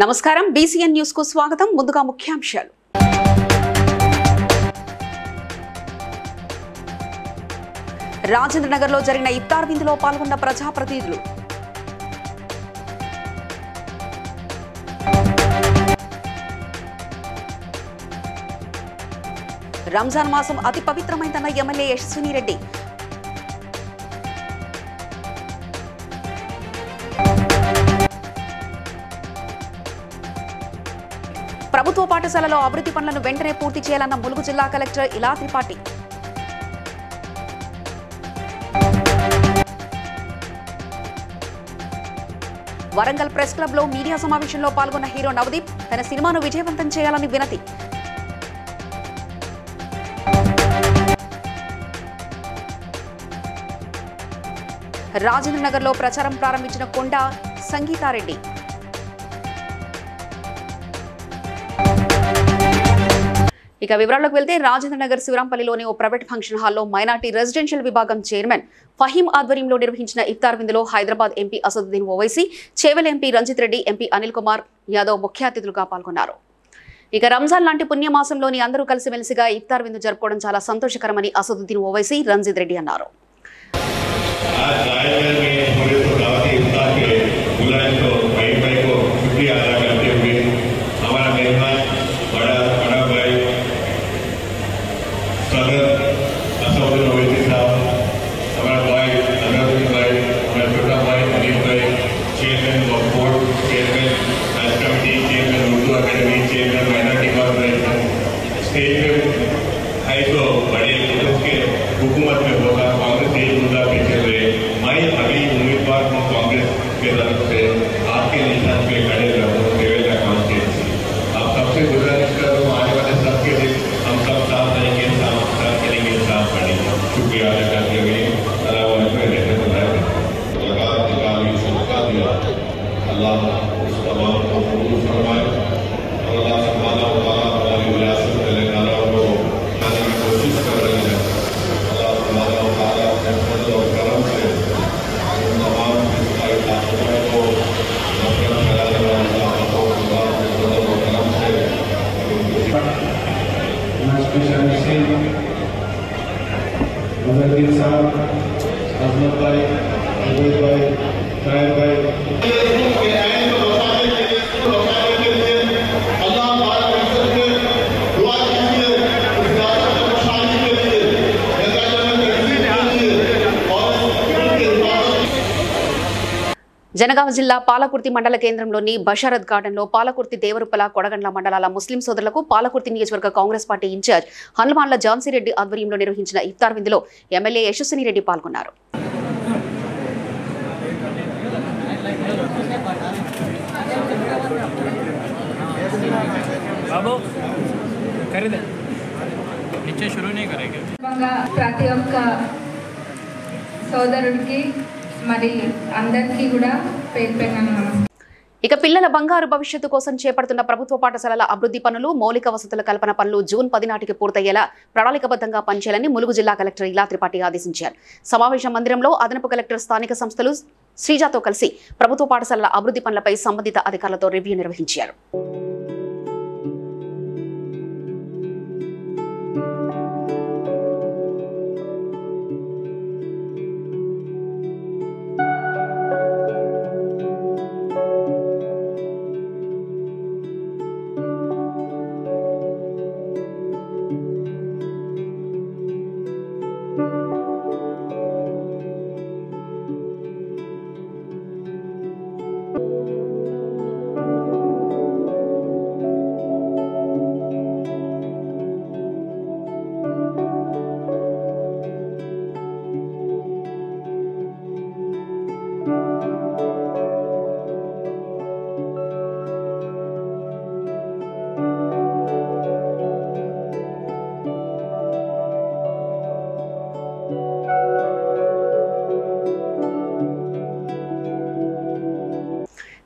నమస్కారం BCN news కు స్వాగతం. ముందుగా ముఖ్యాంశాలు. రాజేంద్రనగర్ లో జరిగిన ఇఫ్తార్ విందులో పాల్గొన్న ప్రజాప్రతినిధులు. రంజాన్ మాసం అతి పవిత్రమైందన్న ఎమ్మెల్యే యశస్విని రెడ్డి. ప్రభుత్వ పాఠశాలలో అభివృద్ధి పనులను వెంటనే పూర్తి చేయాలన్న ములుగు జిల్లా కలెక్టర్ ఇలా త్రిపాఠి. వరంగల్ ప్రెస్ క్లబ్ లో మీడియా సమావేశంలో పాల్గొన్న హీరో నవదీప్ తన సినిమాను విజయవంతం చేయాలని వినతి. రాజేంద్రనగర్ లో ప్రచారం ప్రారంభించిన కొండ సంగీతారెడ్డి. ఇక వివరాల్లోకి వెళ్తే రాజేంద్రనగర్ శివరాంపల్లిలోని ఓ ప్రైవేట్ ఫంక్షన్ హాల్లో మైనార్టీ రెసిడెన్షియల్ విభాగం చైర్మన్ ఫహీం ఆధ్వర్యంలో నిర్వహించిన ఇఫ్తార్ విందులో Hyderabad MP Asaduddin Owaisi, Chevella MP Ranjith Reddy, MP Anil Kumar Yadav ముఖ్య అతిథులుగా పాల్గొన్నారు. ఇక రంజాన్ లాంటి పుణ్యమాసంలోని అందరూ కలిసిమెలిసిగా ఇఫ్తార్ విందు జరుపుకోవడం చాలా సంతోషకరమని అసదుద్దీన్ ఓవైసీ, రంజిత్ రెడ్డి అన్నారు. हुकूमत में होगा कांग्रेस एक मुद्दा पीछे हुए मैं अगली उम्मीदवार को कांग्रेस के तरफ से आपके निशान पे खड़े रहूँ देवेंद्र कॉन्स्टिट्यूंसी। आप सबसे गुजारिश कर रहा हूँ आने वाले सबके दिन हम सब साथ रहेंगे, साथ करेंगे, साथ पढ़ेंगे। शुक्रिया अदा करते हुए अल्लाह उस तमाम को कबूल फरमाए और अल्लाह सुब्हानहू व तआला हमारी विरासत में लेकर आने को कोशिश कर रहे हैं। और करम से तमाम को नफरत फैलाने वाले करम से मुजद्दिद साहब, अजमत भाई, अजमत भाई, शाहिद भाई జనగామ జిల్లా పాలకుర్తి మండల కేంద్రంలోని బషారత్ గార్డెన్ లో పాలకుర్తి, దేవరుపల, కొడగండ్ల మండలాల ముస్లిం సోదరులకు పాలకుర్తి నియోజకవర్గ కాంగ్రెస్ పార్టీ ఇన్ఛార్జ్ హనుమాన్ల ఝాన్సీరెడ్డి ఆధ్వర్యంలో నిర్వహించిన ఇఫ్తార్ విందులో ఎమ్మెల్యే యశస్విని రెడ్డి పాల్గొన్నారు. ప్రతి ఒక్క సోదరుడికి మరి అందరికీ కూడా పేరు పేరున నమస్కారం. ఇక పిల్లల బంగారు భవిష్యత్తు కోసం చేపడుతున్న ప్రభుత్వ పాఠశాలల అభివృద్ధి పనులు, మౌలిక వసతుల కల్పన పనులు జూన్ 10 నాటికి పూర్తయ్యేలా ప్రణాళికబద్ధంగా పనిచేయాలని ములుగు జిల్లా కలెక్టర్ ఇలా త్రిపాఠి ఆదేశించారు. సమావేశ మందిరంలో అదనపు కలెక్టర్ స్థానిక సంస్థలు శ్రీజాతో కలిసి ప్రభుత్వ పాఠశాలల అభివృద్ధి పనులపై సంబంధిత అధికారులతో రివ్యూ నిర్వహించారు.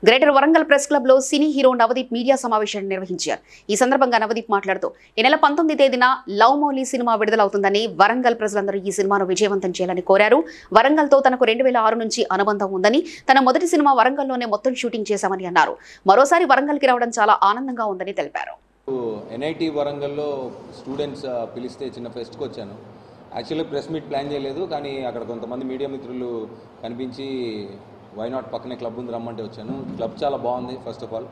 గ్రేటర్ వరంగల్ ప్రెస్ క్లబ్ లో సినీ హీరో నవదీప్ మీడియా సమావేశాన్ని నిర్వహించారు. ఈ సందర్భంగా నవదీప్ మాట్లాడుతూ ఈ నెల 19వ తేదీన లవ్ మౌలి సినిమా విడుదలవుతుందని, వరంగల్ ప్రజలందరూ ఈ సినిమాను విజయవంతం చేయాలని కోరారు. వరంగల్ తో తనకు 2006 నుంచి అనుబంధం ఉందని, తన మొదటి సినిమా వరంగల్లోనే మొత్తం షూటింగ్ చేశామని అన్నారు. మరోసారి వరంగల్ కి రావడం చాలా ఆనందంగా ఉందని తెలిపారు. ఎన్ఐటి వరంగల్లో స్టూడెంట్స్ పిలిస్తే చిన్న ఫెస్ట్కి వచ్చాను. యాక్చువల్లీ ప్రెస్ మీట్ ప్లాన్ చేయలేదు, కానీ అక్కడ కొంతమంది మీడియా మిత్రులు కనిపించి వైనాట్ పక్కనే క్లబ్ ఉంది రమ్మంటే వచ్చాను. క్లబ్ చాలా బాగుంది. ఫస్ట్ ఆఫ్ ఆల్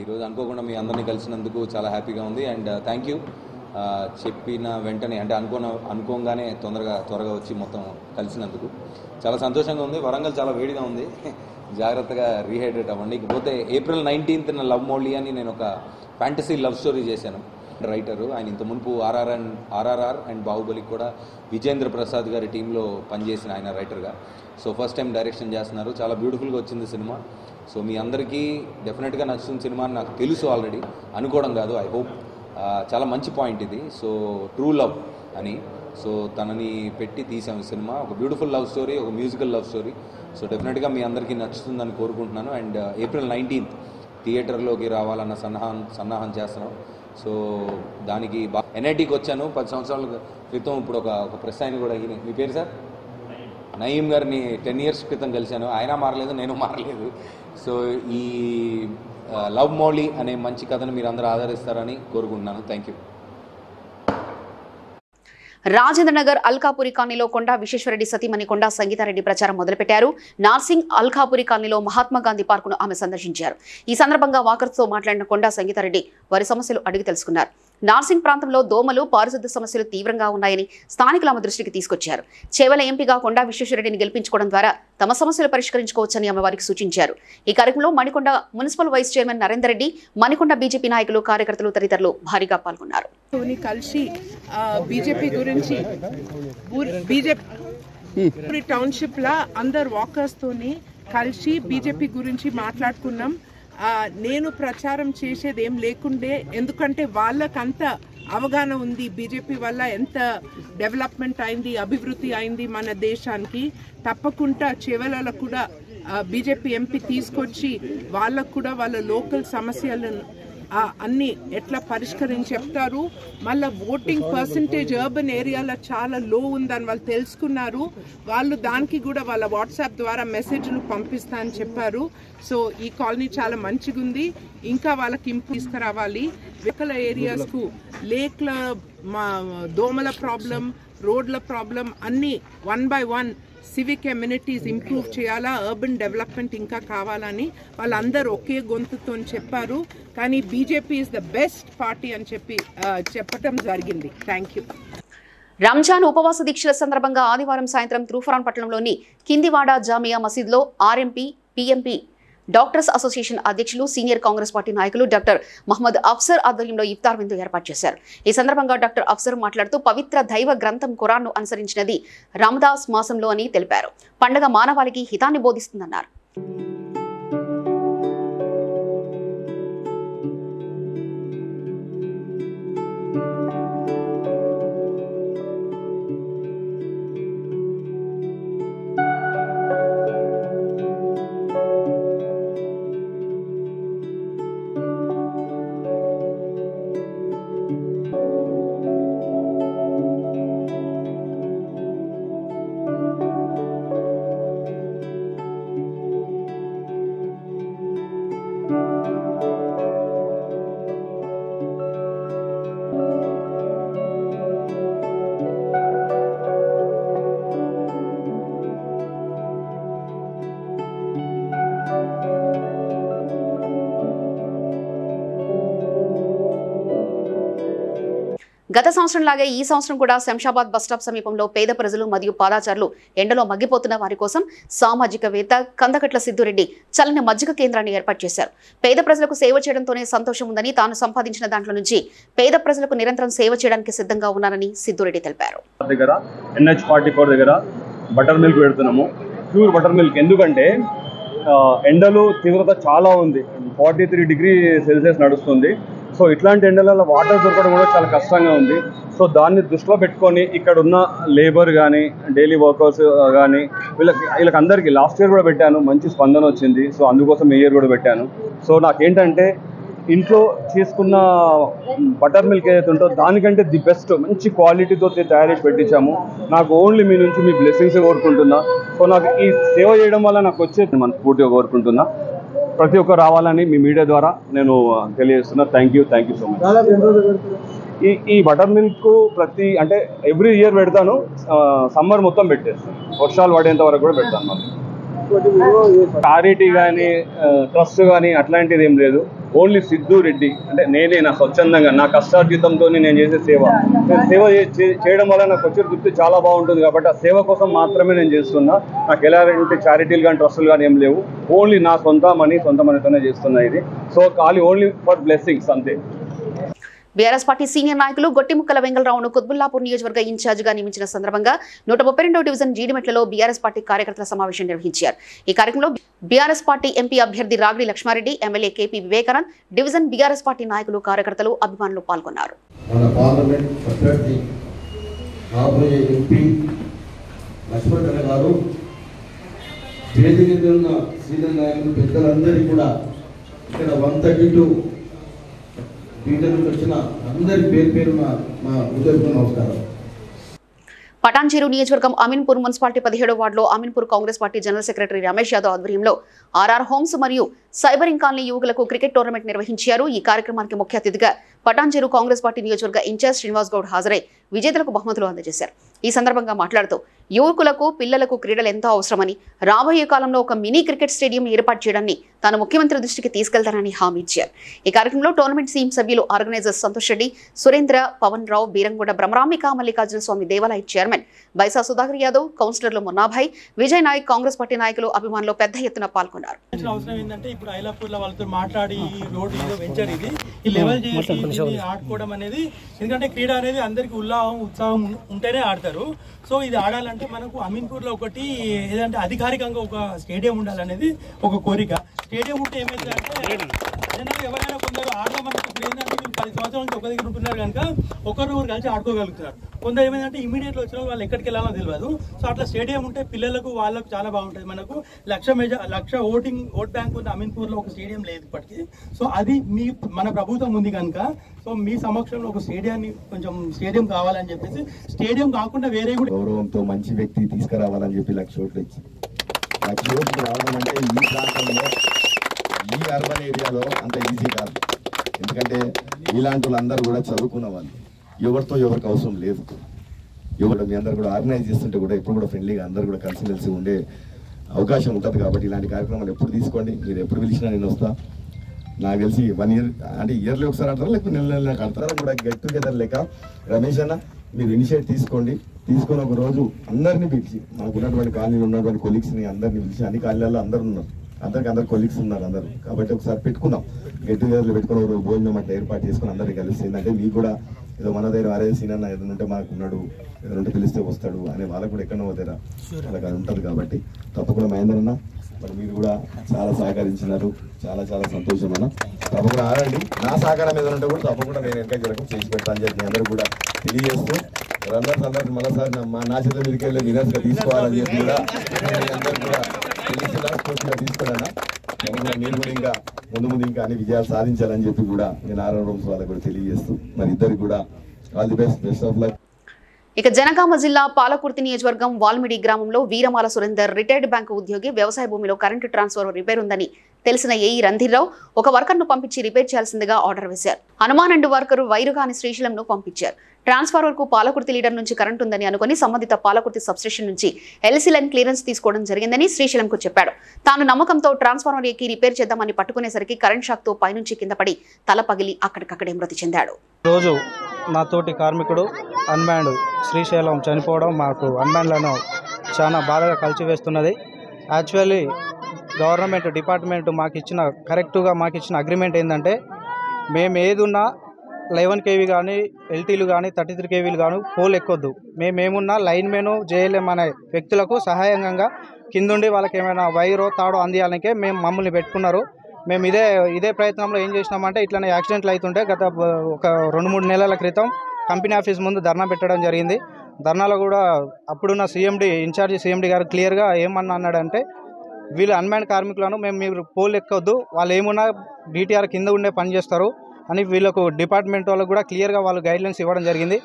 ఈరోజు అనుకోకుండా మీ అందరినీ కలిసినందుకు చాలా హ్యాపీగా ఉంది. And thank you. చెప్పిన వెంటనే అంటే అనుకోగానే త్వరగా వచ్చి మొత్తం కలిసినందుకు చాలా సంతోషంగా ఉంది. వరంగల్ చాలా వేడిగా ఉంది, జాగ్రత్తగా రీహైడ్రేట్ అవ్వండి. ఇకపోతే April 19th లవ్ మౌలి అని నేను ఒక ఫ్యాంటసీ లవ్ స్టోరీ చేశాను. రైటరు ఆయన ఇంత మునుపు ఆర్ఆర్ఆర్ అండ్ బాహుబలికి కూడా విజేంద్ర ప్రసాద్ గారి టీంలో పనిచేసిన ఆయన రైటర్గా. సో ఫస్ట్ టైం డైరెక్షన్ చేస్తున్నారు. చాలా బ్యూటిఫుల్గా వచ్చింది సినిమా. సో మీ అందరికీ డెఫినెట్గా నచ్చుతున్న సినిమా అని నాకు తెలుసు ఆల్రెడీ, అనుకోవడం కాదు. ఐ హోప్ చాలా మంచి పాయింట్ ఇది. సో ట్రూ లవ్ అని సో తనని పెట్టి తీసాము సినిమా. ఒక బ్యూటిఫుల్ లవ్ స్టోరీ, ఒక మ్యూజికల్ లవ్ స్టోరీ. సో డెఫినెట్గా మీ అందరికీ నచ్చుతుందని కోరుకుంటున్నాను. అండ్ April 19th థియేటర్లోకి రావాలన్న సన్నాహం చేస్తున్నాం. సో దానికి ఎన్ఐటీకి వచ్చాను 10 సంవత్సరాల క్రితం. ఇప్పుడు ఒక ప్రెస్ ఆయన కూడా ఈయన, మీ పేరు సార్? నయీం గారిని 10 years క్రితం కలిశాను. ఆయన మారలేదు, నేను మారలేదు. సో ఈ లవ్ మౌలి అనే మంచి కథను మీరు అందరూ ఆదరిస్తారని కోరుకుంటున్నాను. Thank you. రాజేంద్రనగర్ అల్కాపురి కాలనీలో కొండా విశ్వేశ్వరరెడ్డి సతీమణి కొండా సంగీతారెడ్డి ప్రచారం మొదలుపెట్టారు. నార్సింగ్ అల్కాపురి కాలనీలో మహాత్మా గాంధీ పార్కును ఆమె సందర్శించారు. ఈ సందర్భంగా వాకర్స్తో మాట్లాడిన కొండా సంగీతారెడ్డి వారి సమస్యలు అడిగి తెలుసుకున్నారు. నార్సింగ్ ప్రాంతంలో దోమలు, పారిశుద్ధ్య సమస్యలు తీవ్రంగా ఉన్నాయని స్థానికులు ఆమె దృష్టికి తీసుకొచ్చారు. చేవెల ఎంపీగా కొండా విశ్వేశ్వరరెడ్డిని గెలిపించుకోవడం ద్వారా తమ సమస్యలు పరిష్కరించుకోవచ్చని ఆమె వారికి సూచించారు. ఈ కార్యక్రమంలో Manikonda municipal vice chairman Narender Reddy, Manikonda BJP నాయకులు, కార్యకర్తలు తదితరులు భారీగా పాల్గొన్నారు. కలిసి బీజేపీ గురించి బీజేపీ టౌన్షిప్ లా అందరు వాకర్స్ తోని కలిసి బీజేపీ గురించి మాట్లాడుకున్నాం. నేను ప్రచారం చేసేది ఏం లేకుండే, ఎందుకంటే వాళ్ళకంత అవగాహన ఉంది బీజేపీ వల్ల ఎంత డెవలప్మెంట్ అయింది, అభివృద్ధి అయింది మన దేశానికి. తప్పకుండా చెవెలలో కూడా బీజేపీ ఎంపీ తీసుకొచ్చి వాళ్ళకు కూడా వాళ్ళ లోకల్ సమస్యలను అన్ని ఎట్లా పరిష్కరించి చెప్తారు. మళ్ళీ ఓటింగ్ పర్సంటేజ్ అర్బన్ ఏరియాలో చాలా లో ఉందని వాళ్ళు తెలుసుకున్నారు. వాళ్ళు దానికి కూడా వాళ్ళ వాట్సాప్ ద్వారా మెసేజ్లు పంపిస్తా అని చెప్పారు. సో ఈ కాలనీ చాలా మంచిగా ఉంది, ఇంకా వాళ్ళకి ఇంప్రూవ్ తీసుకురావాలి. వెకల ఏరియాస్కు లేక్ల దోమల ప్రాబ్లం, రోడ్ల ప్రాబ్లం అన్నీ 1 by 1 సివిక్ ఎమ్యూనిటీస్ ఇంప్రూవ్ చేయాలా, అర్బన్ డెవలప్మెంట్ ఇంకా కావాలని వాళ్ళందరూ ఒకే గొంతుతో చెప్పారు. కానీ BJP is the best party అని చెప్పడం జరిగింది. Thank you. రంజాన్ ఉపవాస దీక్షల సందర్భంగా ఆదివారం సాయంత్రం తూఫాన్ పట్టణంలోని కిందివాడ జామియా మసీద్లో ఆర్ఎంపీ, పీఎంపీ డాక్టర్స్ అసోసియేషన్ అధ్యక్షులు, సీనియర్ కాంగ్రెస్ పార్టీ నాయకులు డాక్టర్ మహమ్మద్ అఫ్సర్ ఆధ్వర్యంలో ఇఫ్తార్ విందు ఏర్పాటు చేశారు. ఈ సందర్భంగా డాక్టర్ అఫ్సర్ మాట్లాడుతూ పవిత్ర దైవ గ్రంథం ఖురాన్ను అనుసరించినది రమదాన్ మాసంలో అని తెలిపారు. పండుగ మానవాళికి హితాన్ని బోధిస్తుందన్నారు. గత సంవత్సరం లాగే ఈ సంవత్సరం కూడా శంషాబాద్ బస్టాప్ సమీపంలో పేద ప్రజలు మరియు పాదాచారులు ఎండలో మగ్గిపోతున్న వారి కోసం సామాజికవేత్త కందకట్ల సిద్దురెడ్డి చల్లని మజ్జిగ కేంద్రాన్ని ఏర్పాటు చేశారు. పేద ప్రజలకు సేవ చేయడంతోనే సంతోషం ఉందని, తాను సంపాదించిన దాంట్లో నుంచి పేద ప్రజలకు నిరంతరం సేవ చేయడానికి సిద్ధంగా ఉన్నానని సిద్దురెడ్డి తెలిపారు. NH44 దగ్గర బటర్ మిల్క్ పెడుతున్నాము, ప్యూర్ బటర్ మిల్క్. ఎందుకంటే ఎండలు తీవ్రత చాలా ఉంది, 43 degrees Celsius నడుస్తుంది. సో ఇట్లాంటి ఎండలలో వాటర్ దొరకడం కూడా చాలా కష్టంగా ఉంది. సో దాన్ని దృష్టిలో పెట్టుకొని ఇక్కడ ఉన్న లేబర్ కానీ డైలీ వర్కర్స్ కానీ వీళ్ళకి అందరికీ లాస్ట్ ఇయర్ కూడా పెట్టాను, మంచి స్పందన వచ్చింది. సో అందుకోసం ఈ ఇయర్ కూడా పెట్టాను. సో నాకేంటంటే ఇంట్లో చేసుకున్న బటర్ మిల్క్ ఏదైతే ఉంటుందో దానికంటే ది బెస్ట్ మంచి క్వాలిటీతో తయారు చేసి పెట్టించాము. నాకు ఓన్లీ మీ నుంచి మీ బ్లెస్సింగ్స్ కోరుకుంటున్నా. సో నాకు ఈ సేవ చేయడం వల్ల నాకు వచ్చేది మనస్ఫూర్తిగా కోరుకుంటున్నా. ప్రతి ఒక్కరు రావాలని మీ మీడియా ద్వారా నేను తెలియజేస్తున్నా. Thank you so much. ఈ బటర్ మిల్క్ అంటే ఎవ్రీ ఇయర్ పెడతాను, సమ్మర్ మొత్తం పెట్టేస్తాను, వర్షాలు పడేంత వరకు కూడా పెడతాను. మళ్ళీ చారిటీ కానీ ట్రస్ట్ కానీ అట్లాంటిది ఏం లేదు. ఓన్లీ సిద్ధు రెడ్డి అంటే నేనే నా స్వచ్ఛందంగా నా కష్టార్జితంతో నేను చేసే సేవ చేయడం వల్ల నాకు వచ్చే తృప్తి చాలా బాగుంటుంది. కాబట్టి ఆ సేవ కోసం మాత్రమే నేను చేస్తున్నా. నాకు ఎలాంటి చారిటీలు కానీ ట్రస్టులు కానీ ఏం లేవు. ఓన్లీ నా సొంత మనీతోనే చేస్తున్నా ఇది. సో ఖాళీ ఓన్లీ ఫర్ బ్లెస్సింగ్స్ అంతే. బీఆర్ఎస్ పార్టీ సీనియర్ నాయకులు గొట్టిముక్కల వెంగళరావును కుత్బుల్లాపూర్ నియోజకవర్గ ఇన్ఛార్జిగా నియమించిన సందర్భంగా 132వ డివిజన్ జీడిమెట్లలో బీఆర్ఎస్ పార్టీ కార్యకర్తల సమావేశం నిర్వహించారు. ఈ కార్యక్రమంలో బీఆర్ఎస్ పార్టీ ఎంపీ అభ్యర్థి Ragidi Lakshma Reddy, MLA KP Vivekanand, division BRS party నాయకులు, కార్యకర్తలు, అభిమానులు పాల్గొన్నారు. పటాన్చెరు నియోజకవర్గం అమీన్పూర్ మున్సిపాలిటీ 17వ వార్డులో Ameenpur Congress party general secretary Ramesh Yadav ఆధ్వర్యంలో ఆర్ఆర్ హోమ్స్ మరియు సైబరింగ్ కాలనీ యువకులకు క్రికెట్ టోర్నమెంట్ నిర్వహించారు. ఈ కార్యక్రమానికి ముఖ్య అతిథిగా పటాన్చెరు కాంగ్రెస్ పార్టీ నియోజకవర్గ ఇన్ఛార్జ్ శ్రీనివాస్ గౌడ్ హాజరై విజేతలకు బహుమతులు అందజేశారు. ఈ సందర్భంగా మాట్లాడుతూ యువకులకు, పిల్లలకు క్రీడలు ఎంతో అవసరమని, రాబోయే కాలంలో ఒక మినీ క్రికెట్ స్టేడియం ఏర్పాటు చేయడాన్ని తాను ముఖ్యమంత్రి దృష్టికి తీసుకెళ్తానని హామీ ఇచ్చారు. ఈ కార్యక్రమంలో టోర్నమెంట్ టీం సభ్యులు, ఆర్గనైజర్స్ సంతోష్ రెడ్డి, సురేంద్ర, పవన్ రావు, బీరంగూడ బ్రహ్మరాంబిక మల్లికార్జున స్వామి దేవాలయ చైర్మన్ బైసా సుధాకర్ యాదవ్, కౌన్సిలర్లు మున్నాభాయ్, విజయ్ నాయక్, కాంగ్రెస్ పార్టీ నాయకులు, అభిమానులు పెద్ద ఎత్తున పాల్గొన్నారు. ఆడుకోవడం అనేది, ఎందుకంటే క్రీడ అనేది అందరికి ఉత్సాహం ఉంటేనే ఆడతారు. సో ఇది ఆడాలంటే మనకు అమీన్పూర్ లో ఒకటి ఏదంటే అధికారికంగా ఒక స్టేడియం ఉండాలనేది ఒక కోరిక. స్టేడియం ఉంటే ఏమైందంటే జనాలు ఎవరైనా కొందరు ఆడదామనుకుంటే ఇప్పుడు ఏంటంటే మీరు 10 సంవత్సరాల నుంచి ఒక దగ్గర ఉంటున్నారు కనుక ఒకరు కలిసి ఆడుకోగలుగుతారు. కొందరు ఏమైందంటే ఇమీడియట్లీ వచ్చిన వాళ్ళు ఎక్కడికి వెళ్ళాలో తెలియదు. సో అట్లా స్టేడియం ఉంటే పిల్లలకు వాళ్ళకు చాలా బాగుంటుంది. మనకు లక్ష ఓట్ బ్యాంక్ ఉంది అమీన్పూర్ లో, ఒక స్టేడియం లేదు ఇప్పటికీ. సో అది మన ప్రభుత్వం ఉంది కనుక సో మీ సమక్షంలో ఒక స్టేడియం కావాలని చెప్పేసి, స్టేడియం కాకుండా వేరే కూడా గౌరవంతో మంచి వ్యక్తి తీసుకురావాలని చెప్పి 1,00,000 ఓట్లు ఇచ్చి 1,00,000 ఓట్లు రావడం అంటే ఈ ప్రాంతంలో, ఈ అర్బన్ ఏరియాలో అంత ఈజీ కాదు. ఎందుకంటే ఇలాంటి వాళ్ళందరూ కూడా చదువుకున్న వాళ్ళు, ఎవరితో ఎవరికి అవసరం లేదు. మీ అందరూ కూడా ఆర్గనైజ్ చేస్తుంటే కూడా ఎప్పుడు కూడా ఫ్రెండ్లీగా అందరూ కూడా కలిసిమెలిసి ఉండే అవకాశం ఉంటుంది. కాబట్టి ఇలాంటి కార్యక్రమాలు ఎప్పుడు తీసుకోండి, మీరు ఎప్పుడు పిలిచినా నేను వస్తా. నాకు తెలిసి 1 ఇయర్ అంటే ఇయర్లీ ఒకసారి ఆడతారా, లేకపోతే నెల ఆడతారా కూడా గెట్ టుగెదర్ లేక రమేష్ అన్న మీరు ఇనిషియేట్ తీసుకోండి. తీసుకుని ఒక రోజు అందరినీ పిలిచి, మనకు ఉన్నటువంటి కాలనీలో ఉన్నటువంటి కొలీగ్స్ని అందరినీ పిలిచి, అన్ని కాలనీలలో అందరూ ఉన్నారు, అందరు కొలీగ్స్ ఉన్నారు అందరూ. కాబట్టి ఒకసారి పెట్టుకుందాం, గెట్ టుగెదర్లు పెట్టుకుని ఒక భోజనం అట్లా ఏర్పాటు చేసుకుని అందరికీ కలిసి, ఏంటంటే మీకు కూడా ఏదో మన దగ్గర ఆరే సీనన్న ఏదైనా ఉంటే మాకు ఉన్నాడు, ఏదైనా ఉంటే పిలిస్తే వస్తాడు అనే వాళ్ళకు కూడా ఎక్కడో దగ్గర వాళ్ళకి అది ఉంటుంది. కాబట్టి తప్పకుండా మహేందర్ అన్న మరి మీరు కూడా చాలా సహకరించినారు, చాలా సంతోషం అన్న. తప్పకుండా ఆడండి. నా సహకారం ఏదైనా ఉంటే కూడా తప్పకుండా నేను ఎంకరేజ్ చేయడం చేసి పెడతాను అని చెప్పి అందరూ కూడా తెలియజేస్తూ, రన్నర్స్ అందరూ మరోసారి నా చేత మీదకి వెళ్ళి వినర్స్గా తీసుకోవాలని చెప్పి కూడా అందరూ కూడా తెలిసేలా స్ఫూర్తిగా తీసుకోవాలన్నా. మీరు కూడా ఇంకా ముందు ఇంకా అన్ని విజయాలు సాధించాలని చెప్పి కూడా నేను ఆర్ఆర్ హోమ్స్ వాళ్ళకి కూడా తెలియజేస్తూ, మరి ఇద్దరికి కూడా all the best of luck. ఇక జనగామ జిల్లా పాలకుర్తి నియోజకవర్గం వాల్మిడి గ్రామంలో వీరమాల సురేందర్ రిటైర్డ్ బ్యాంకు ఉద్యోగి వ్యవసాయ భూమిలో కరెంటు ట్రాన్స్ఫార్మర్ రిపేర్ ఉందని తెలిసిన ఏఈ రంధీర్రావు ఒక వర్కర్ను పంపించి రిపేర్ చేయాల్సిందిగా ఆర్డర్ వేశారు. అనుమానండు వర్కరు వైరుగాని శ్రీశైలంను పంపించారు. ట్రాన్స్ఫార్మర్ కు పాలకుర్తి లీడర్ నుంచి కరెంట్ ఉందని అనుకుని సంబంధిత పాలకుర్తి సబ్స్టేషన్ నుంచి ఎల్సీ లైన్ క్లియరెన్స్ తీసుకోవడం జరిగిందని శ్రీశైలంకు చెప్పాడు. తాను నమ్మకంతో ట్రాన్స్ఫార్మర్ ఎక్కి రిపేర్ చేద్దామని పట్టుకునేసరికి కరెంట్ షాక్ తో పైనుంచి కింద పడి తల పగిలి అక్కడికక్కడే మృతి చెందాడు. రోజు నా తోటి కార్మికుడు అన్మ్యాన్డ్ శ్రీశైలం చనిపోవడం మాకు అన్మ్యాన్లను చాలా బాధగా కలిసివేస్తున్నది. యాక్చువల్లీ గవర్నమెంట్ డిపార్ట్మెంట్ కరెక్ట్గా మాకు ఇచ్చిన అగ్రిమెంట్ ఏంటంటే, మేము ఏదున్నా 11 kV కానీ ఎల్టీలు కానీ 33 kVలు కానీ పోల్ ఎక్కొద్దు. మేమేమున్నా లైన్ మెను జేఎల్ఎం అనే వ్యక్తులకు సహాయంగా కిందుండి వాళ్ళకి ఏమైనా వైరో తాడో అందియాలనికే మమ్మల్ని పెట్టుకున్నారు. మేము ఇదే ప్రయత్నంలో ఏం చేసినామంటే ఇట్లనే యాక్సిడెంట్లు అవుతుంటే గత ఒక 2-3 నెలల క్రితం కంపెనీ ఆఫీస్ ముందు ధర్నా పెట్టడం జరిగింది. ధర్నాలో కూడా అప్పుడున్న ఇన్ఛార్జి సీఎండీ గారు క్లియర్గా అన్నాడంటే వీళ్ళు అన్మ్యాన్ కార్మికులను మీరు పోల్ ఎక్కొద్దు, వాళ్ళు ఏమున్నా DTR కింద ఉండే పని చేస్తారు అని వీళ్ళకు డిపార్ట్మెంట్ వాళ్ళకు కూడా క్లియర్గా వాళ్ళు గైడ్లైన్స్ ఇవ్వడం జరిగింది.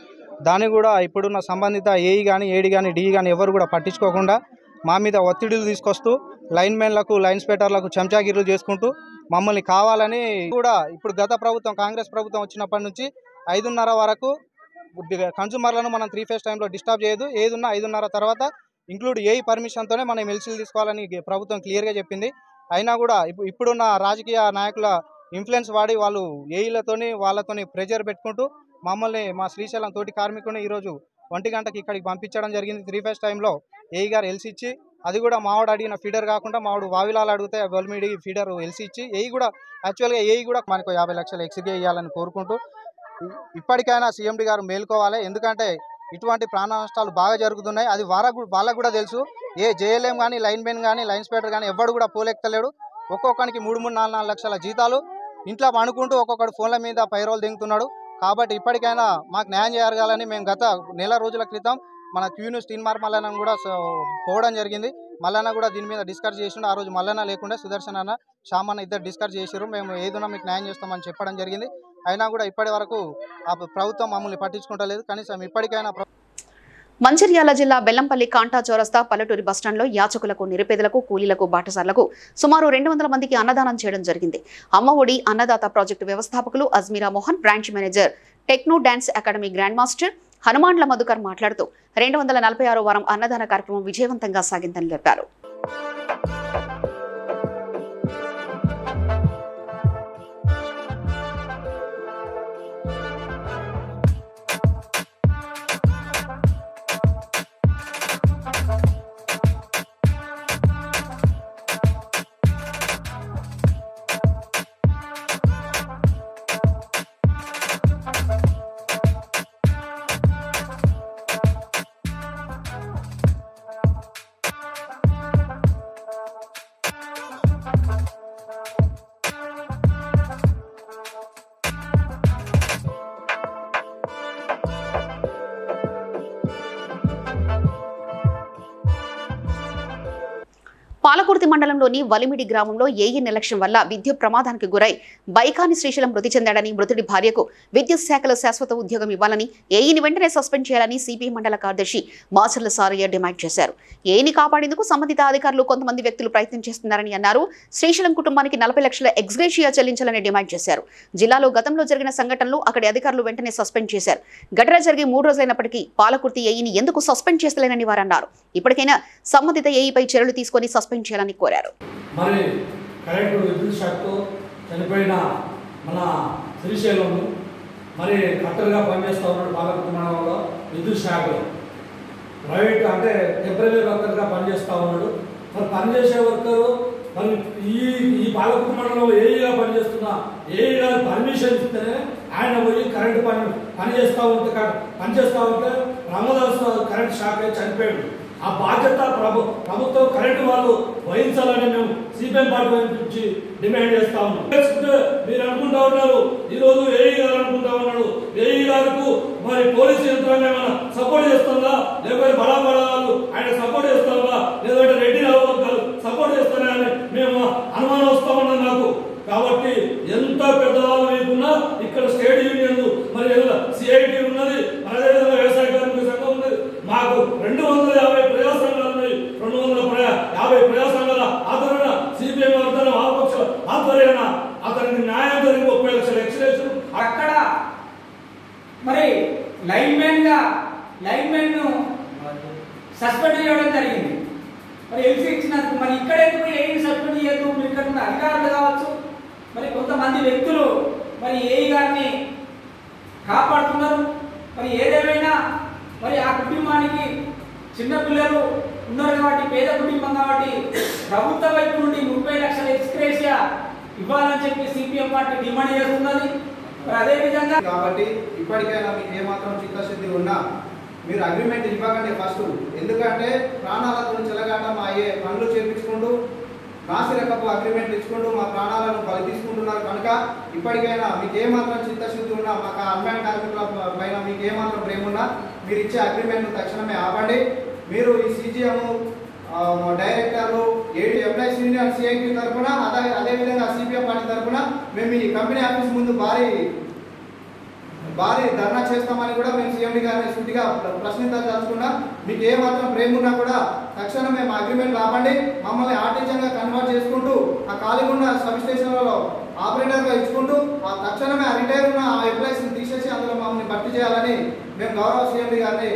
దాన్ని కూడా ఇప్పుడున్న సంబంధిత ఏఈ కానీ ఏడీ కానీ డిఈ కానీ ఎవరు కూడా పట్టించుకోకుండా మా మీద ఒత్తిడిలు తీసుకొస్తూ లైన్మెన్లకు లైన్స్పెక్టర్లకు చెంచాగిర్లు చేసుకుంటూ మమ్మల్ని కావాలని కూడా ఇప్పుడు గత ప్రభుత్వం కాంగ్రెస్ ప్రభుత్వం వచ్చినప్పటి నుంచి 5:30 వరకు కన్స్యూమర్లను మనం 3 ఫేజ్ టైంలో డిస్టర్బ్ చేయదు, ఏదున్నా 5:30 తర్వాత ఇంక్లూడ్ ఏఈ పర్మిషన్తోనే మనం ఎల్సీలు తీసుకోవాలని ప్రభుత్వం క్లియర్గా చెప్పింది. అయినా కూడా ఇప్పుడున్న రాజకీయ నాయకుల ఇన్ఫ్లుయెన్స్ వాడి వాళ్ళు వాళ్ళతోని ప్రెజర్ పెట్టుకుంటూ మమ్మల్ని మా శ్రీశైలం తోటి కార్మికుని ఈరోజు 1 గంటకి ఇక్కడికి పంపించడం జరిగింది. 3 ఫేజ్ టైంలో ఏఈ గారు ఎల్సీ ఇచ్చి, అది కూడా మావాడు అడిగిన ఫీడర్ కాకుండా మావాడు వావిలాలు అడిగితే బల్మిడి ఫీడర్ ఎల్సీ ఇచ్చి ఏఈ కూడా యాక్చువల్గా ఏఈ కూడా మనకు 50 లక్షలు ఎక్స్గ్రే ఇవ్వాలని కోరుకుంటూ ఇప్పటికైనా సీఎండీ గారు మేల్కోవాలి. ఎందుకంటే ఇటువంటి ప్రాణ నష్టాలు బాగా జరుగుతున్నాయి. అది వాళ్ళకు కూడా తెలుసు. జేఎల్ఎం కానీ లైన్మెన్ కానీ లైన్స్పెక్టర్ కానీ ఎవడు కూడా పోలెక్కలేడు. ఒక్కొక్కరికి 3-4 లక్షల జీతాలు ఇంట్లో పండుకుంటూ ఒక్కొక్కడు ఫోన్ల మీద పైరోలు దింగుతున్నాడు. కాబట్టి ఇప్పటికైనా మాకు న్యాయం జరగాలని మేము గత నెల రోజుల క్రితం మన క్యూన్యూస్ టీన్మార్ మల్లన్న కూడా పోవడం జరిగింది. మల్లన్న కూడా దీని మీద డిస్కస్ చేసిండు. ఆ రోజు మల్లన్న లేకుండా సుదర్శన్ అన్న శ్యామన్న ఇద్దరు డిస్కస్ చేసారు. మేము ఏదైనా మీకు న్యాయం చేస్తామని చెప్పడం జరిగింది. అయినా కూడా ఇప్పటి వరకు ఆ ప్రభుత్వం మమ్మల్ని పట్టించుకుంటలేదు. కనీసం ఇప్పటికైనా మంచిర్యాల జిల్లా బెల్లంపల్లి కాంటా చౌరస్తా పల్లెటూరి బస్టాండ్లో యాచకులకు, నిరుపేదలకు, కూలీలకు, బాటసార్లకు సుమారు 200 మందికి అన్నదానం చేయడం జరిగింది. అమ్మఒడి అన్నదాత ప్రాజెక్టు వ్యవస్థాపకులు Ajmeera Mohan, branch manager, techno dance academy grand master Hanumanla Madhukar మాట్లాడుతూ 246వ వారం అన్నదాన కార్యక్రమం విజయవంతంగా సాగిందని తెలిపారు. పాలకుర్తి మండలంలోని వలిమిడి గ్రామంలో ఏఈ నిర్లక్ష్యం వల్ల విద్యుత్ ప్రమాదానికి గురై బైకాని శ్రీశైలం మృతి చెందాడని, మృతుడి భార్యకు విద్యుత్ శాఖలో శాశ్వత ఉద్యోగం ఇవ్వాలని, ఏఈని వెంటనే సస్పెండ్ చేయాలని సిపిఐ మండల కార్యదర్శి మాచర్ల సారయ్య డిమాండ్ చేశారు. ఏఈని కాపాడేందుకు సంబంధిత అధికారులు కొంతమంది వ్యక్తులు ప్రయత్నం చేస్తున్నారని అన్నారు. శ్రీశైలం కుటుంబానికి 40 లక్షల ఎక్స్గ్రేషియా చెల్లించాలని డిమాండ్ చేశారు. జిల్లాలో గతంలో జరిగిన సంఘటనలు అక్కడి అధికారులు వెంటనే సస్పెండ్ చేశారు. ఘటన జరిగి 3 రోజులైనప్పటికీ పాలకుర్తి ఏఈని ఎందుకు సస్పెండ్ చేస్తలేనని వారు అన్నారు. ఇప్పటికైనా సంబంధిత ఏఈపై చర్యలు తీసుకొని సస్పెండ్ చేయాలని కోరారు. మరి కరెంటు విద్యుత్ షాక్తో చనిపోయిన మన శ్రీశైలం మరి కట్టర్గా పనిచేస్తూ ఉన్నాడు. పాలకుర్తి మండలంలో విద్యుత్ షాక్లో ప్రైవేట్ అంటే టెంపరీ వర్కర్గా పనిచేస్తూ ఉన్నాడు. మరి పనిచేసే వర్కరు మరి ఈ పాలకుర్తి మండలంలో ఏఈగా పనిచేస్తున్న ఏఈ గారు పర్మిషన్ ఇస్తేనే ఆయన పోయి కరెంటు పనిచేస్తూ ఉంటే ప్రమాదాలు కరెంట్ షాక్ అయి చనిపోయాడు. ఆ బాధ్యత ప్రభుత్వం కరెంటు వాళ్ళు వహించాలని మేము సిపిఎం పార్టీ నుంచి డిమాండ్ చేస్తా ఉన్నాం. మీరు అనుకుంటా ఉన్నారు ఈరోజు ఏఈ గారు అనుకుంటా ఉన్నాడు, ఏఈ గారికి మరి పోలీసు యంత్రాంగం ఏమైనా సపోర్ట్ చేస్తుందా, లేకపోతే బడా వాళ్ళు ఆయన సపోర్ట్ చేస్తారా, లేదంటే రెడ్డి రావు గారు సపోర్ట్ చేస్తారా అని మేము అనుమానం వస్తా ఉన్నాం నాకు. కాబట్టి ఎంత పెద్దవాళ్ళు లేకున్నా ఇక్కడ స్టేట్ యూనియన్ మరి సిఐటి ఉన్నది, అదేవిధంగా వ్యవసాయ కార్మిక సంఘం ఉన్నది. మాకు 250 ప్రజా సంఘాలు ఉన్నాయి. 250 ప్రజా సంఘాల ఆదరణ సిపిఎం వామపక్ష ఆధ్వర్యాన అతనికి న్యాయం జరిగి 30 లక్షల ఎక్స్గ్రేషన్ అక్కడ మరి లైన్మెన్ ను సస్పెండ్ చేయడం జరిగింది. మరి ఎల్సీ ఇచ్చినందుకు మరి ఇక్కడ ఎందుకు ఏఈని సస్పెండ్ చేయదు? మీరు ఇక్కడ ఉన్న అధికారులు కావచ్చు, మరి కొంతమంది వ్యక్తులు మరి ఏఈ గారిని కాపాడుతున్నారు. మరి ఏదేమైనా మరి ఆ కుటుంబానికి చిన్నపిల్లలు ఉన్నారు కాబట్టి, పేద కుటుంబం కాబట్టి ప్రభుత్వ వైపు నుండి 30 లక్షల ఎక్స్గ్రేషియా ఇవ్వాలని చెప్పి సిపిఎం పార్టీ డిమాండ్ చేస్తున్నది. మరి అదేవిధంగా కాబట్టి ఇప్పటికైనా మీకు ఏమాత్రం చిత్తశుద్ధి ఉన్నా మీరు అగ్రిమెంట్ ఇవ్వకండి ఫస్ట్. ఎందుకంటే ప్రాణాలతో చెలగాటం అయ్యే పనులు చేపించుకుంటూ నాసిరకపు అగ్రిమెంట్లు ఇచ్చుకుంటూ మా ప్రాణాలను బలి తీసుకుంటున్నారు కనుక ఇప్పటికైనా మీకు ఏమాత్రం చిత్తశుద్ధి ఉన్నా మాకు అన్మ్యాన్ కార్మికుల పైన మీకు ఏమాత్రం ప్రేమ ఉన్నా మీరు ఇచ్చే అగ్రిమెంట్ను తక్షణమే ఆపండి. మీరు ఈ CGM డైరెక్టర్లు ఎంప్లాయీస్ యూనియన్ CIQ తరఫున అదేవిధంగా CPF పార్టీ తరఫున మేము ఈ కంపెనీ ఆఫీస్ ముందు భారీ ధర్నా చేస్తామని కూడా మేము CMD గారిని శుద్ధిగా ప్రశ్నించదలుచుకున్నాం. మీకు ఏ మాత్రం ప్రేమ ఉన్నా కూడా తక్షణమే మా అగ్రిమెంట్ ఆపండి. మమ్మల్ని ఆర్టిజన్గా కన్వర్ట్ చేసుకుంటూ ఆ ఖాళీగా ఉన్న సబ్ స్టేషన్లలో ఆపరేటర్గా ఇచ్చుకుంటూ ఆ తక్షణమే ఆ రిటైర్ ఉన్న ఆ ఎంప్లాయీస్ని తీసేసి అందులో మమ్మల్ని భర్తీ చేయాలని మేము గౌరవ CMD గారిని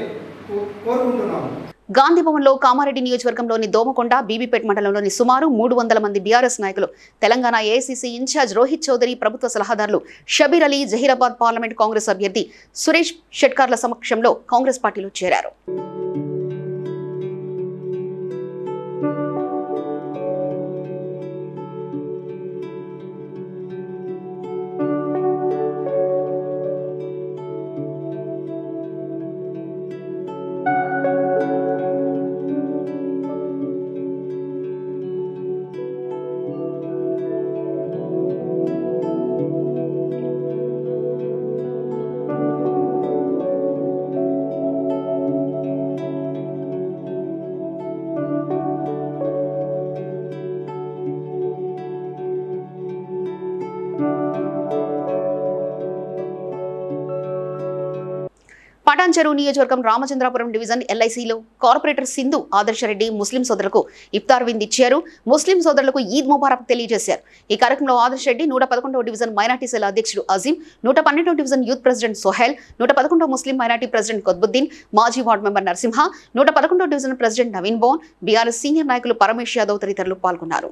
కోరుకుంటున్నాము. గాంధీ భవన్లో కామారెడ్డి నియోజకవర్గంలోని దోమకొండ, బీబీపేట్ మండలంలోని సుమారు 300 మంది బీఆర్ఎస్ నాయకులు, తెలంగాణ AICC ఇన్ఛార్జ్ రోహిత్ చౌదరి, ప్రభుత్వ సలహాదారులు షబీర్ అలీ, జహీరాబాద్ పార్లమెంట్ కాంగ్రెస్ అభ్యర్థి సురేష్ షెట్కార్ల సమక్షంలో కాంగ్రెస్ పార్టీలో చేరారు. పటాన్చెరు నియోజకవర్గం రామచంద్రాపురం డివిజన్ LICలో కార్పొరేటర్ సింధు ఆదర్శరెడ్డి ముస్లిం సోదరులకు ఇఫ్తార్ విందు ఇచ్చారు. ముస్లిం సోదరులకు ఈద్ ముబారక్ తెలియజేశారు. ఈ కార్యక్రమంలో ఆదర్శరెడ్డి 111వ డివిజన్ మైనార్టీ సెల్ అధ్యక్షుడు అజీం, 112వ డివిజన్ యూత్ ప్రెసిడెంట్ సోహెల్, 111వ ముస్లిం మైనార్టీ ప్రెసిడెంట్ కొత్బుద్దీన్, మాజీ వార్డు మెంబర్ నరసింహ, 111వ division president Naveen Bon, BRS senior నాయకులు పరమేష్ యాదవ్ తదితరులు పాల్గొన్నారు.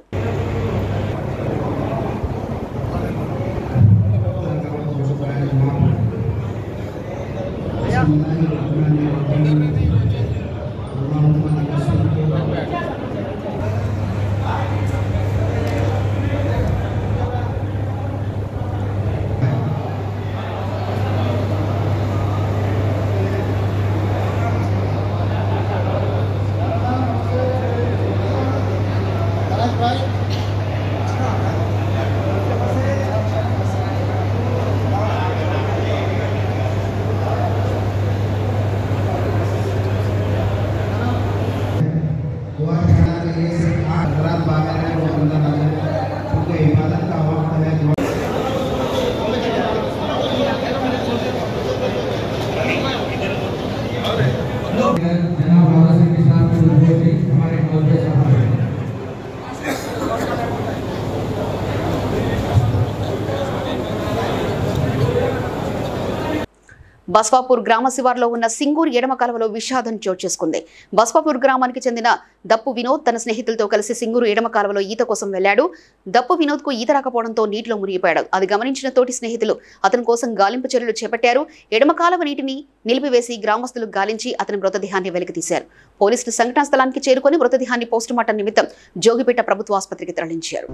బస్వాపూర్ గ్రామ శివార్లో ఉన్న సింగూరు ఎడమ కాలువలో విషాదం చోటు చేసుకుంది. బస్వాపూర్ గ్రామానికి చెందిన దప్పు వినోద్ తన స్నేహితులతో కలిసి సింగూరు ఎడమ కాలువలో ఈత కోసం వెళ్లాడు. దప్పు వినోద్ కు ఈత రాకపోవడంతో నీటిలో మునిగిపోయాడు. అది గమనించిన తోటి స్నేహితులు అతని కోసం గాలింపు చర్యలు చేపట్టారు. ఎడమ కాలువ నీటిని నిలిపివేసి గ్రామస్తులు గాలించి అతని మృతదేహాన్ని వెలికితీశారు. పోలీసులు సంఘటనా స్థలానికి చేరుకొని మృతదేహాన్ని పోస్టుమార్టం నిమిత్తం జోగిపేట ప్రభుత్వ ఆసుపత్రికి తరలించారు.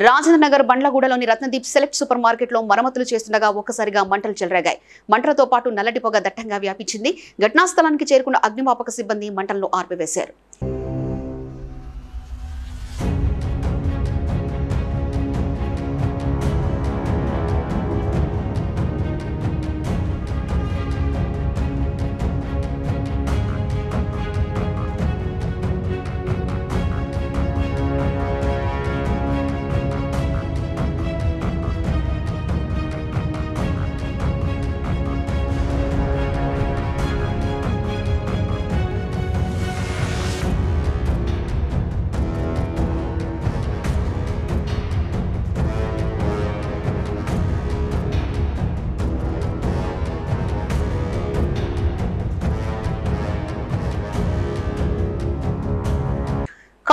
రాజేంద్ర నగర్ బండ్లగూడలోని రత్నదీప్ సెలెక్ట్ సూపర్ మార్కెట్లో మరమ్మతులు చేస్తుండగా ఒక్కసారిగా మంటలు చెలరేగాయి. మంటలతో పాటు నల్లటి పొగ దట్టంగా వ్యాపించింది. ఘటనా స్థలానికి చేరుకున్న అగ్నిమాపక సిబ్బంది మంటలను ఆర్పివేశారు.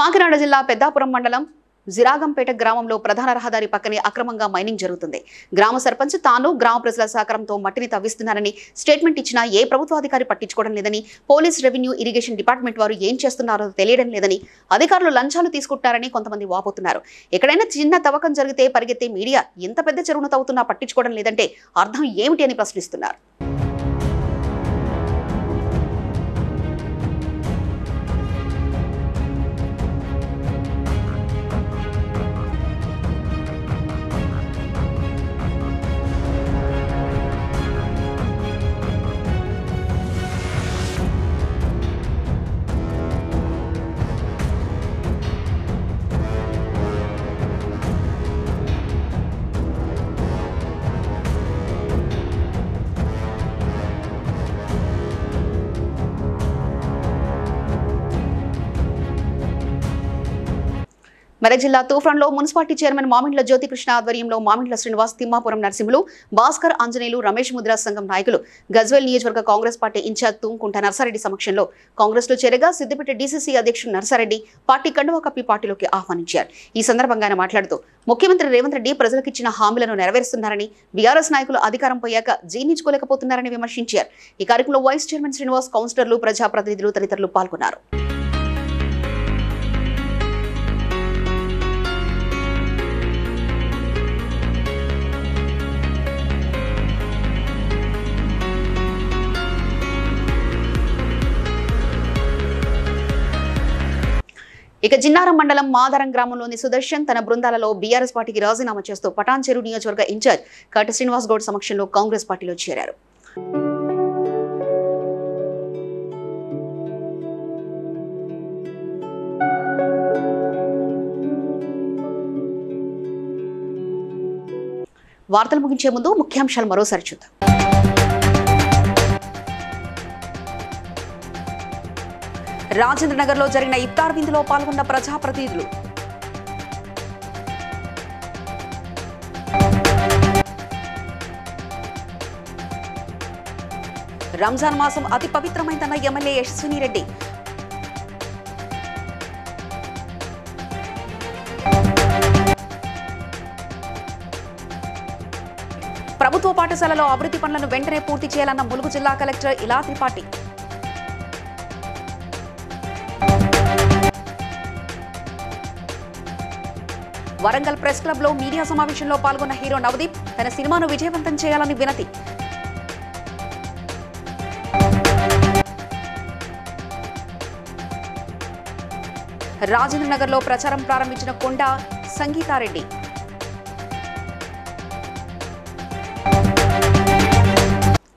కాకినాడ జిల్లా పెద్దాపురం మండలం జిరాగంపేట గ్రామంలో ప్రధాన రహదారి పక్కనే అక్రమంగా మైనింగ్ జరుగుతుంది. గ్రామ సర్పంచ్ తాను గ్రామ ప్రజల సహకారంతో మట్టిని తవ్విస్తున్నారని స్టేట్మెంట్ ఇచ్చినా ఏ ప్రభుత్వాధికారి పట్టించుకోవడం లేదని, పోలీస్, రెవెన్యూ, ఇరిగేషన్ డిపార్ట్మెంట్ వారు ఏం చేస్తున్నారో తెలియడం లేదని, అధికారులు లంచాలు తీసుకుంటారని కొంతమంది వాపోతున్నారు. ఎక్కడైనా చిన్న తవ్వకం జరిగితే పరిగెత్తే మీడియా ఇంత పెద్ద చెరువును తవ్వుతున్నా పట్టించుకోవడం లేదంటే అర్థం ఏమిటి అని ప్రశ్నిస్తున్నారు. మెదక్ జిల్లా తూఫాన్లో మున్సిపాలిటీ చైర్మన్ మామిండ్ల జ్యోతికృష్ణ ఆధ్వర్యంలో మామిండ్ల శ్రీనివాస్, తిమ్మాపురం నరసింహులు, భాస్కర్, ఆంజనేయులు, రమేష్ ముద్రా సంఘం నాయకులు, గజ్వేల్ నియోజకవర్గ కాంగ్రెస్ పార్టీ ఇన్ఛార్జ్ తుంకుంట నర్సారెడ్డి సమక్షంలో కాంగ్రెస్లో చేరగా సిద్దిపేట డీసీసీ అధ్యక్షుడు నర్సారెడ్డి పార్టీ కండువా కప్పి పార్టీలోకి ఆహ్వానించారు. ఈ సందర్భంగా ఆయన మాట్లాడుతూ ముఖ్యమంత్రి రేవంత్ రెడ్డి ప్రజలకిచ్చిన హామీలను నెరవేరుస్తున్నారని, బీఆర్ఎస్ నాయకులు అధికారం పోయాక జీర్ణించుకోలేకపోతున్నారని విమర్శించారు. ఈ కార్యక్రమంలో వైస్ చైర్మన్ శ్రీనివాస్, కౌన్సిలర్లు, ప్రజాప్రతినిధులు తదితరులు పాల్గొన్నారు. ఇక జిన్నారం మండలం మాదారం గ్రామంలోని సుదర్శన్ తన బృందాలలో బీఆర్ఎస్ పార్టీకి రాజీనామా చేస్తూ పటాన్చెరు నియోజకవర్గ ఇన్ఛార్జ్ కాటి శ్రీనివాస్ గౌడ్ సమక్షంలో కాంగ్రెస్ పార్టీలో చేరారు. వార్తలు ముగించే ముందు ముఖ్యాంశాలు మరోసారి చూద్దాం. రాజేంద్ర నగర్లో జరిగిన ఇఫ్తార్ విందులో పాల్గొన్న ప్రజాప్రతినిధులు. రంజాన్ మాసం అతి పవిత్రమైందన్న ఎమ్మెల్యే యశస్విని రెడ్డి. ప్రభుత్వ పాఠశాలలో అభివృద్ధి పనులను వెంటనే పూర్తి చేయాలన్న ములుగు జిల్లా కలెక్టర్ ఇలా త్రిపాఠి. వరంగల్ ప్రెస్ క్లబ్ లో మీడియా సమావేశంలో పాల్గొన్న హీరో నవదీప్ తన సినిమాను విజయవంతం చేయాలని వినతి. రాజేంద్ర నగర్ లో ప్రచారం ప్రారంభించిన కొండా సంగీతారెడ్డి.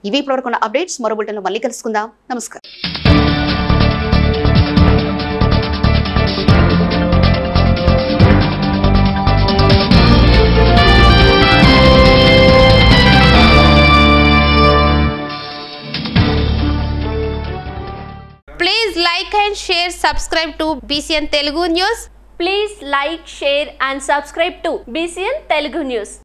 ఇవి ఇప్పటివరకున్న అప్డేట్స్. మరో బులెటిన్లో మళ్ళీ కలుసుకుందాం. నమస్కారం. Please like and share, subscribe to BCN Telugu News. Please like, share and subscribe to BCN Telugu News.